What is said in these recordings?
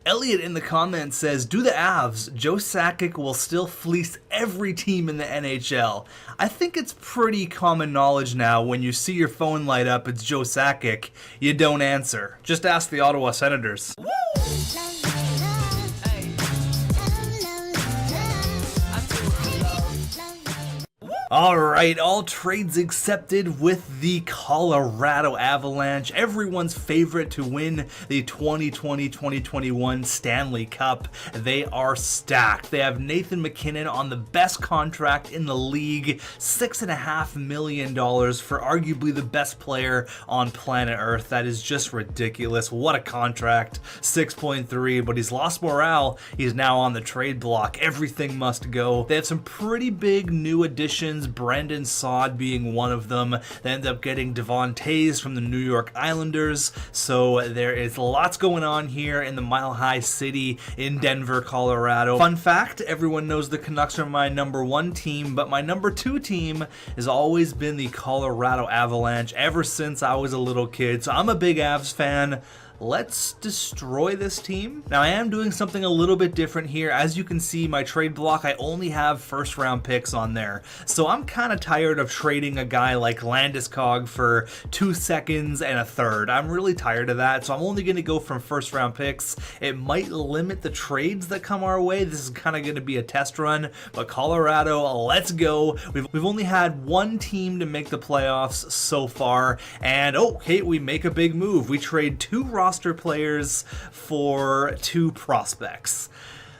Elliot in the comments says, do the Avs. Joe Sakic will still fleece every team in the NHL. I think it's pretty common knowledge now when you see your phone light up, it's Joe Sakic, you don't answer. Just ask the Ottawa Senators. Woo! Alright, all trades accepted with the Colorado Avalanche, everyone's favorite to win the 2020-2021 Stanley Cup. They are stacked. They have Nathan MacKinnon on the best contract in the league, $6.5 million for arguably the best player on planet Earth. That is just ridiculous. What a contract. 6.3, but he's lost morale. He's now on the trade block. Everything must go. They have some pretty big new additions, Brendan Saad being one of them. They end up getting Devon Toews from the New York Islanders. So there is lots going on here in the Mile High City in Denver, Colorado. Fun fact, everyone knows the Canucks are my number 1 team, but my number 2 team has always been the Colorado Avalanche ever since I was a little kid. So I'm a big Avs fan. Let's destroy this team. Now I am doing something a little bit different here. As you can see, my trade block, I only have first round picks on there. So I'm kind of tired of trading a guy like Landeskog for 2 seconds and a third. I'm really tired of that. So I'm only going to go from first round picks. It might limit the trades that come our way. This is kind of going to be a test run, but Colorado, let's go. We've only had one team to make the playoffs so far. And okay, we make a big move. We trade 2 roster players for 2 prospects.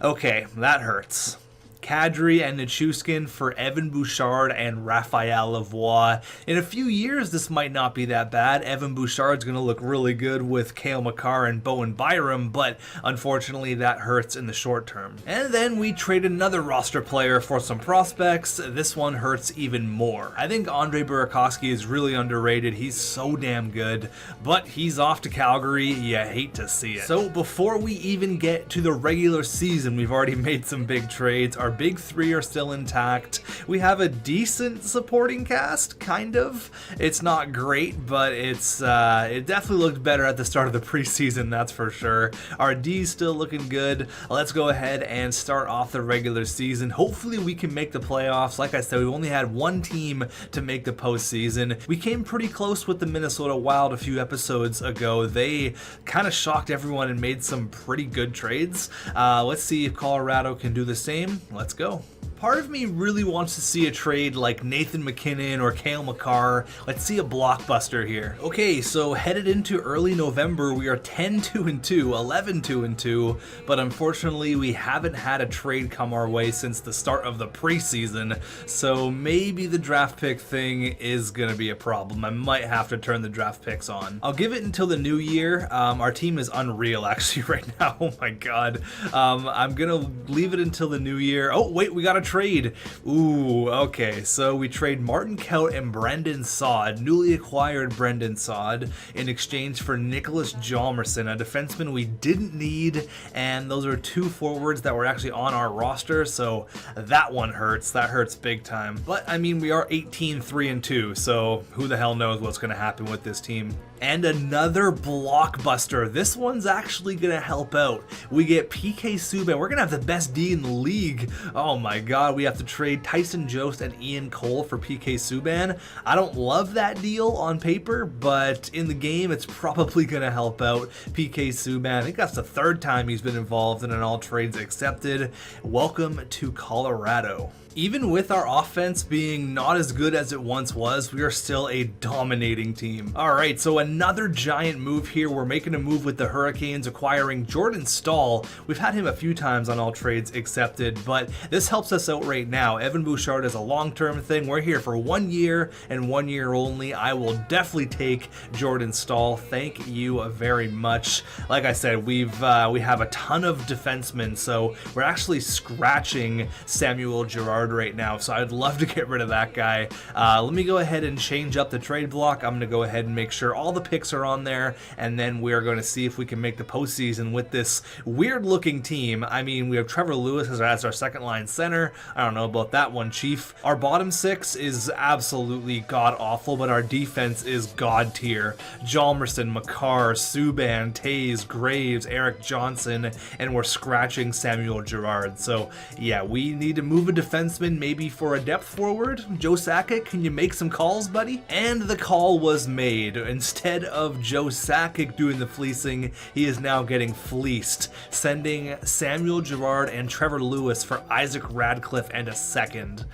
Okay, that hurts. Kadri and Nichushkin for Evan Bouchard and Raphael Lavoie. In a few years, this might not be that bad. Evan Bouchard's going to look really good with Cale Makar and Bowen Byram, but unfortunately that hurts in the short term. And then we trade another roster player for some prospects. This one hurts even more. I think Andre Burakovsky is really underrated. He's so damn good, but he's off to Calgary. You hate to see it. So before we even get to the regular season, we've already made some big trades. Our big 3 are still intact. We have a decent supporting cast, kind of. It's not great, but it's it definitely looked better at the start of the preseason, that's for sure. Our D's still looking good. Let's go ahead and start off the regular season. Hopefully we can make the playoffs. Like I said, we've only had one team to make the postseason. We came pretty close with the Minnesota Wild a few episodes ago. They kind of shocked everyone and made some pretty good trades. Let's see if Colorado can do the same. Let's go. Part of me really wants to see a trade like Nathan MacKinnon or Cale Makar. Let's see a blockbuster here. Okay, so headed into early November, we are 10-2-2, 11-2-2, but unfortunately we haven't had a trade come our way since the start of the preseason, so maybe the draft pick thing is gonna be a problem. I might have to turn the draft picks on. I'll give it until the new year. Our team is unreal actually right now. Oh my god. I'm gonna leave it until the new year. Oh wait, we got a trade. Ooh, okay, so we trade Martin Kaut and Brendan Saad, newly acquired Brendan Saad, in exchange for Nicholas Hjalmarsson, a defenseman we didn't need, and those are 2 forwards that were actually on our roster, so that one hurts. That hurts big time. But I mean, we are 18-3-2, so who the hell knows what's going to happen with this team. And another blockbuster. This one's actually going to help out. We get PK Subban. We're going to have the best D in the league. Oh my god, we have to trade Tyson Jost and Ian Cole for PK Subban. I don't love that deal on paper, but in the game, it's probably going to help out PK Subban. I think that's the 3rd time he's been involved in an all trades accepted. Welcome to Colorado. Even with our offense being not as good as it once was, we are still a dominating team. Alright, so another giant move here. We're making a move with the Hurricanes, acquiring Jordan Staal. We've had him a few times on all trades accepted, but this helps us out right now. Evan Bouchard is a long-term thing. We're here for 1 year and 1 year only. I will definitely take Jordan Staal. Thank you very much. Like I said, we have a ton of defensemen, so we're actually scratching Samuel Girard right now, so I'd love to get rid of that guy. Let me go ahead and change up the trade block. I'm going to go ahead and make sure all the the picks are on there, and then we're going to see if we can make the postseason with this weird-looking team. I mean, we have Trevor Lewis as our second-line center. I don't know about that one, Chief. Our bottom six is absolutely god-awful, but our defense is god-tier. Hjalmarsson, Makar, Subban, Taves, Graves, Eric Johnson, and we're scratching Samuel Girard. So, yeah, we need to move a defenseman maybe for a depth forward. Joe Sakic, can you make some calls, buddy? And the call was made. Instead of Joe Sakic doing the fleecing, he is now getting fleeced, sending Samuel Girard and Trevor Lewis for Isaac Radcliffe and a second.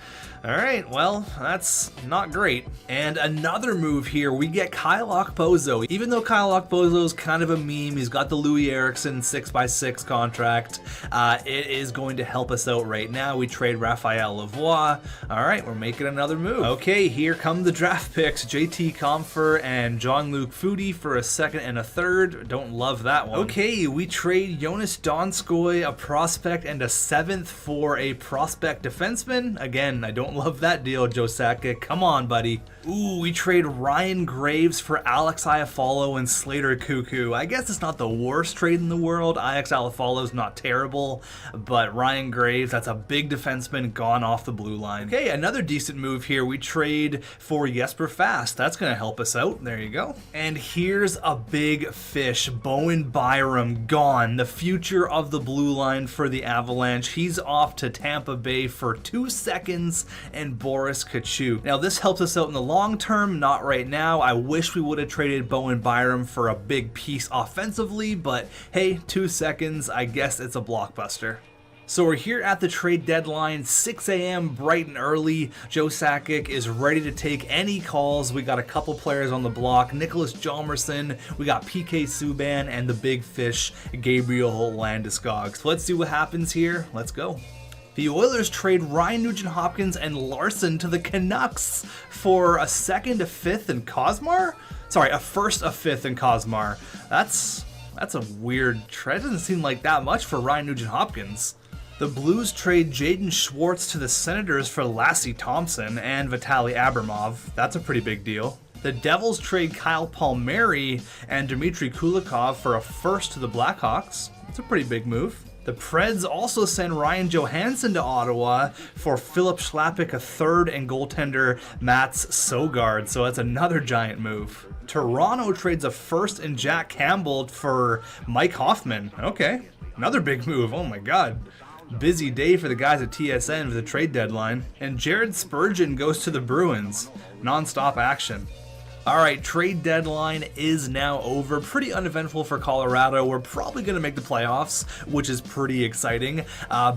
Alright, well, that's not great. And another move here, we get Kyle Okposo. Even though Kyle Okposo is kind of a meme, he's got the Louis Eriksson 6x6 contract, it is going to help us out right now. We trade Raphael Lavoie. Alright, we're making another move. Okay, here come the draft picks. JT Compher and Jean-Luc Foudy for a second and a third. Don't love that one. Okay, we trade Jonas Donskoy, a prospect, and a seventh for a prospect defenseman. Again, I don't love that deal, Joe Sakic. Come on, buddy. Ooh, we trade Ryan Graves for Alex Iafallo and Slater Cuckoo. I guess it's not the worst trade in the world. Alex Iafallo's not terrible, but Ryan Graves, that's a big defenseman gone off the blue line. Okay, another decent move here. We trade for Jesper Fast. That's going to help us out. There you go. And here's a big fish. Bowen Byram gone. The future of the blue line for the Avalanche. He's off to Tampa Bay for 2 seconds and Boris Kachuk. Now, this helps us out in the long term, not right now. I wish we would have traded Bowen Byram for a big piece offensively, but hey, 2 seconds, I guess it's a blockbuster. So we're here at the trade deadline, 6 a.m. bright and early. Joe Sakic is ready to take any calls. We got a couple players on the block. Nicholas Hjalmarsson, we got PK Subban, and the big fish, Gabriel Landeskog. So let's see what happens here. Let's go. The Oilers trade Ryan Nugent-Hopkins and Larson to the Canucks for a second, a fifth, and Cosmar? Sorry, a first, a fifth, and Cosmar. That's a weird trade. It doesn't seem like that much for Ryan Nugent-Hopkins. The Blues trade Jaden Schwartz to the Senators for Lassie Thompson and Vitaly Abramov. That's a pretty big deal. The Devils trade Kyle Palmieri and Dmitry Kulikov for a first to the Blackhawks. That's a pretty big move. The Preds also send Ryan Johansson to Ottawa for Philip Schlappick, a third, and goaltender Mats Sogard. So that's another giant move. Toronto trades a first and Jack Campbell for Mike Hoffman. Okay, another big move. Oh my God. Busy day for the guys at TSN for the trade deadline. And Jared Spurgeon goes to the Bruins. Non-stop action. Alright, trade deadline is now over. Pretty uneventful for Colorado. We're probably going to make the playoffs, which is pretty exciting.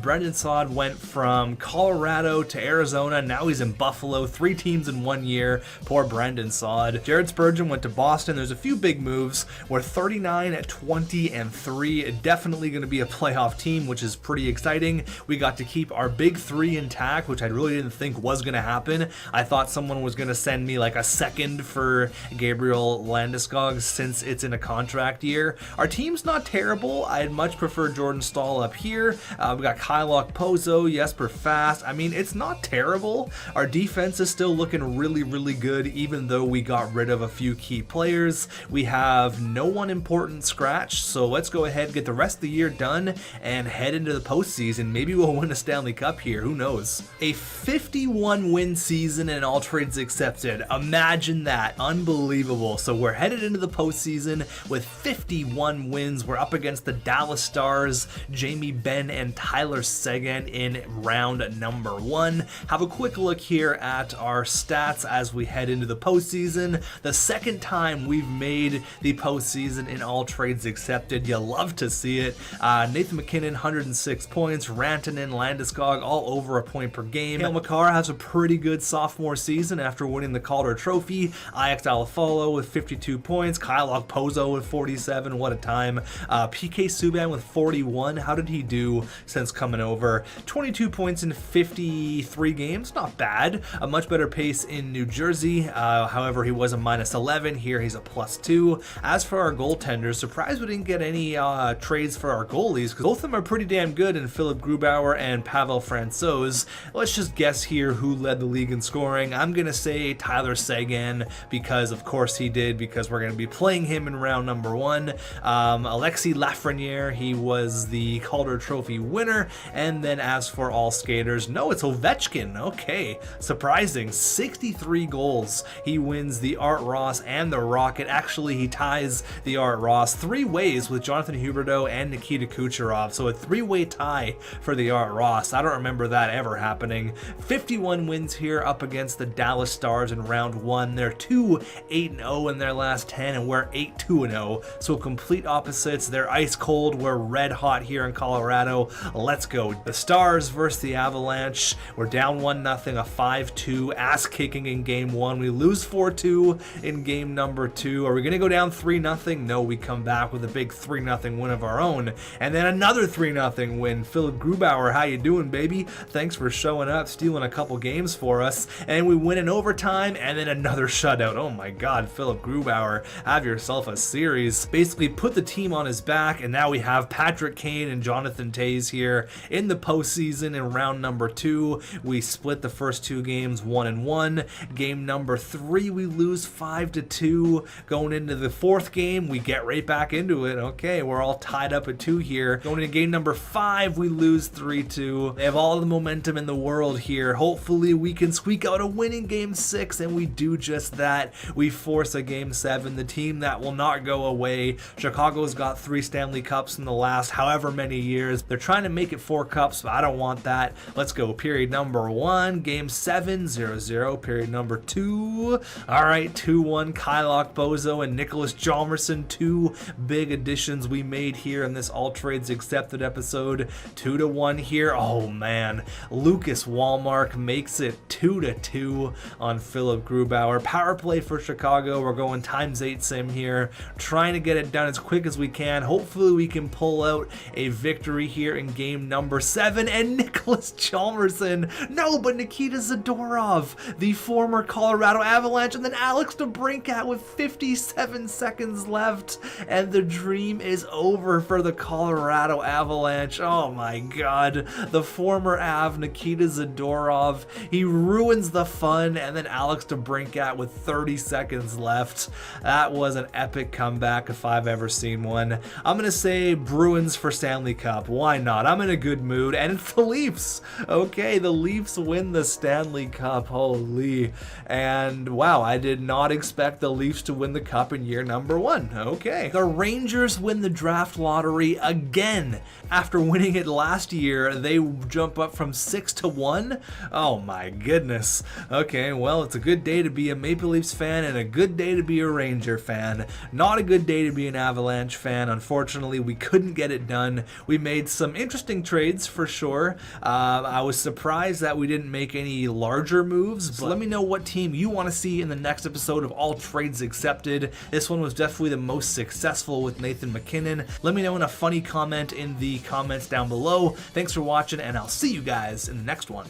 Brendan Saad went from Colorado to Arizona. Now he's in Buffalo. 3 teams in 1 year. Poor Brendan Saad. Jared Spurgeon went to Boston. There's a few big moves. We're 39 at 20 and 3. Definitely going to be a playoff team, which is pretty exciting. We got to keep our big 3 intact, which I really didn't think was going to happen. I thought someone was going to send me like a second for Gabriel Landeskog since it's in a contract year. Our team's not terrible. I'd much prefer Jordan Staal up here. We got Kyle Okposo, Jesper Fast. I mean, it's not terrible. Our defense is still looking really, really good, even though we got rid of a few key players. We have no one important scratch, so let's go ahead, get the rest of the year done, and head into the postseason. Maybe we'll win a Stanley Cup here. Who knows? A 51-win season and all trades accepted. Imagine that. Unbelievable. So we're headed into the postseason with 51 wins. We're up against the Dallas Stars, Jamie Benn and Tyler Seguin in round number 1. Have a quick look here at our stats as we head into the postseason. The second time we've made the postseason in all trades accepted. You love to see it. Nathan McKinnon, 106 points. Rantanen, Landeskog, all over a point per game. Cale Makar has a pretty good sophomore season after winning the Calder Trophy. Alex Iafallo with 52 points. Kyle Okposo with 47. What a time. PK Subban with 41. How did he do since coming over? 22 points in 53 games. Not bad. A much better pace in New Jersey. However, he was a -11. Here he's a +2. As for our goaltenders, surprised we didn't get any trades for our goalies, because both of them are pretty damn good in Philip Grubauer and Pavel Francouz. Let's just guess here who led the league in scoring. I'm going to say Tyler Seguin, because because of course he did, because we're going to be playing him in round number 1. Alexis Lafreniere, he was the Calder Trophy winner. And then as for all skaters, no, it's Ovechkin. Okay, surprising, 63 goals. He wins the Art Ross and the Rocket. Actually, he ties the Art Ross 3 ways with Jonathan Huberdeau and Nikita Kucherov, so a 3-way tie for the Art Ross. I don't remember that ever happening. 51 wins here up against the Dallas Stars in round 1. They're 2-8-0 in their last 10, and we're 8-2-0, so complete opposites. They're ice cold, we're red hot here in Colorado. Let's go. The Stars versus the Avalanche. We're down 1-0, a 5-2 ass kicking in game 1. We lose 4-2 in game number 2. Are we gonna go down 3-0? No, we come back with a big 3-0 win of our own, and then another 3-0 win. Philip Grubauer, how you doing, baby? Thanks for showing up, stealing a couple games for us, and we win in overtime, and then another shutout. Oh my god, Philip Grubauer, have yourself a series. Basically put the team on his back, and now we have Patrick Kane and Jonathan Toews here in the postseason in round number 2. We split the first 2 games 1-1. Game number 3 we lose 5-2. Going into the 4th game, we get right back into it. Okay, we're all tied up at 2 here. Going into game number 5, we lose 3-2. They have all the momentum in the world here. Hopefully we can squeak out a win in game 6, and we do just that. We force a game 7, the team that will not go away. Chicago's got 3 Stanley Cups in the last however many years. They're trying to make it 4 cups, but I don't want that. Let's go. Period number 1, game 7, 0-0. Period number 2. All right, 2-1. Kylok Bozo and Nicholas Hjalmarsson, 2 big additions we made here in this All Trades Accepted episode. 2-1 here. Oh man, Lucas Wallmark makes it 2-2 on Philip Grubauer. Power play for Chicago. We're going ×8 sim here, trying to get it done as quick as we can. Hopefully we can pull out a victory here in game number 7. And Nicholas Hjalmarsson, no, but Nikita Zadorov, the former Colorado Avalanche, and then Alex DeBrincat with 57 seconds left, and the dream is over for the Colorado Avalanche. Oh my god, the former Av, Nikita Zadorov, he ruins the fun, and then Alex DeBrincat with 30 seconds left. That was an epic comeback if I've ever seen one. I'm gonna say Bruins for Stanley Cup. Why not? I'm in a good mood, and it's the Leafs. Okay, the Leafs win the Stanley Cup. Holy. And wow, I did not expect the Leafs to win the cup in year number 1. Okay. The Rangers win the draft lottery again. After winning it last year, they jump up from 6-1. Oh my goodness. Okay, well, it's a good day to be a Maple Leafs fan and a good day to be a Ranger fan. Not a good day to be an Avalanche fan. Unfortunately, we couldn't get it done. We made some interesting trades for sure. I was surprised that we didn't make any larger moves, but let me know what team you want to see in the next episode of All Trades Accepted. This one was definitely the most successful with Nathan MacKinnon. Let me know in a funny comment in the comments down below. Thanks for watching, and I'll see you guys in the next one.